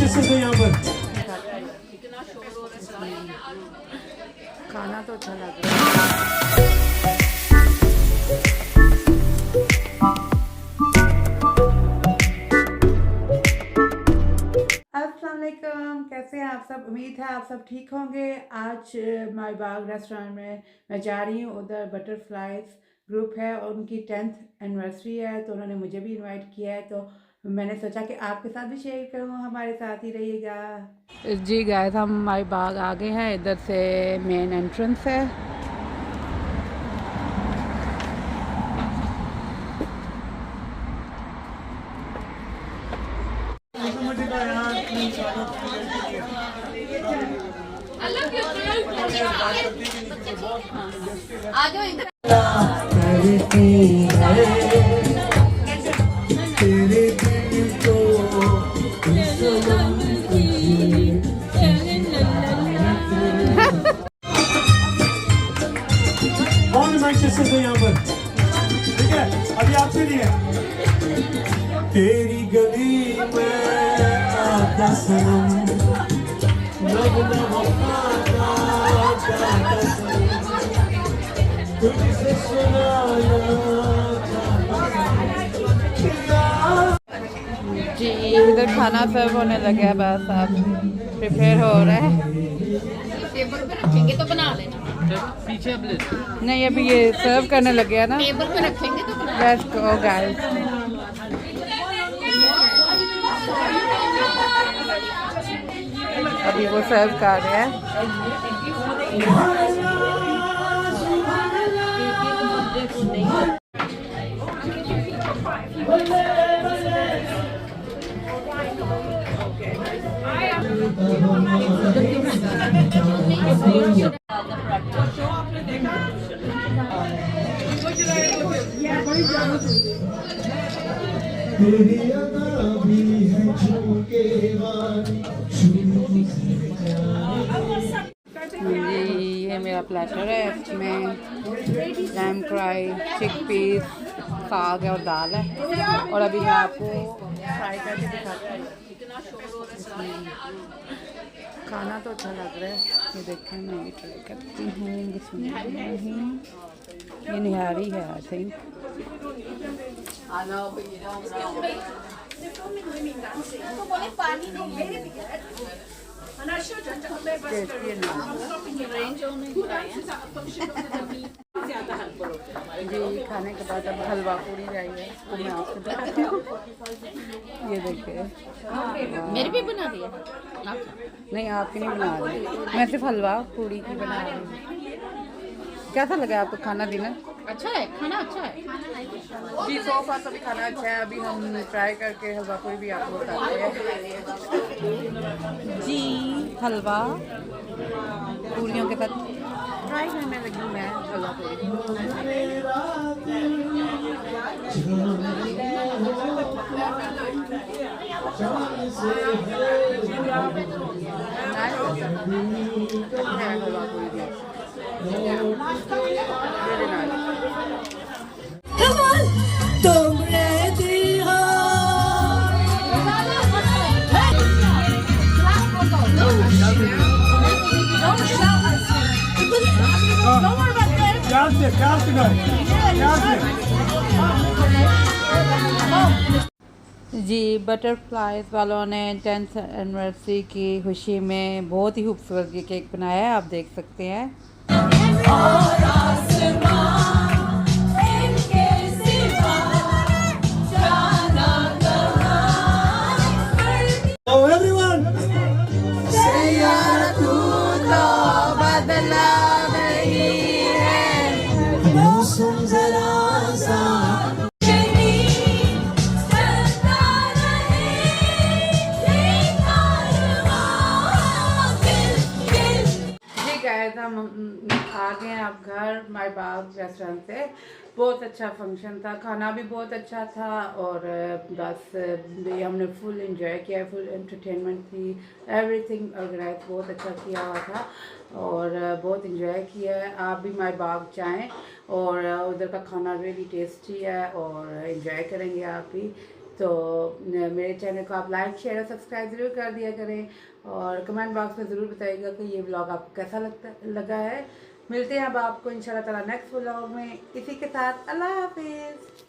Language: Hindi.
मैचेस है यहाँ पर। खाना तो अच्छा लग रहा है। अस्सलाम वालेकुम, कैसे हैं आप सब? उम्मीद है आप सब ठीक होंगे। आज माई बाग रेस्टोरेंट में मैं जा रही हूँ। उधर बटरफ्लाइज ग्रुप है और उनकी 10th एनिवर्सरी है, तो उन्होंने मुझे भी इनवाइट किया है, तो मैंने सोचा कि आपके साथ भी शेयर करूँ। हमारे साथ ही रहिएगा जी। गाइस, हम माई बाग आ गए हैं। इधर से मेन एंट्रेंस है। कौन मैचेस है यहाँ पर? ठीक है, अभी आपके लिए तेरी गली में आता सनम तुझसे जी। इधर खाना सर्व होने लगा है, बस आप प्रिपेयर हो रहा है। टेबल पे रखेंगे तो बना लेना। पीछे अब नहीं, अभी ये सर्व करने लगे हैं ना। टेबल पे रखेंगे तो बना लेट्स गो गाइस। अभी वो सर्व कर रहे हैं। ये मेरा प्लेटर है। इसमें लैम फ्राई, चिक पीस, साग है और दाल है। और अभी मैं आपको फ्राई करके दिखाती हूँ। खाना तो अच्छा लग रहा है। ये देखें, मैं ये ट्राई करती हूँ। ये निहारी है आई थिंक। जी, खाने के बाद अब हलवा पूरी चाहिए, तो मैं आपको दिखाती हूँ। ये देखिए, मेरे भी बना दिया। नहीं आपकी नहीं बना रही, मैं सिर्फ हलवा पूरी की बना रही हूँ। कैसा लगा आपको खाना डिनर? अच्छा है, खाना अच्छा है जी। सो फार तो भी खाना अच्छा है। अभी हम ट्राई करके हलवा पूरी भी आपको बताते हैं जी। हलवा पूरियों के साथ ट्राई करने लगी मैं हलवा पूरी। हलवा पूरी तुम रहती हो जी। बटरफ्लाइज वालों ने 10th एनिवर्सरी की खुशी में बहुत ही खूबसूरत ये केक बनाया है, आप देख सकते हैं। हम आ गए हैं आप घर माई बाग रेस्टोरेंट से। बहुत अच्छा फंक्शन था, खाना भी बहुत अच्छा था और बस हमने फुल एंजॉय किया, फुल एंटरटेनमेंट थी, एवरीथिंग ऑर्गेनाइज बहुत अच्छा किया हुआ था और बहुत एंजॉय किया है। आप भी माई बाग जाएं और उधर का खाना रियली टेस्टी है और एंजॉय करेंगे आप भी। तो मेरे चैनल को आप लाइक शेयर और सब्सक्राइब ज़रूर कर दिया करें और कमेंट बॉक्स में ज़रूर बताइएगा कि ये व्लॉग आपको कैसा लगा है। मिलते हैं अब आपको इंशाल्लाह ताला नेक्स्ट व्लॉग में। इसी के साथ अल्लाह हाफिज़।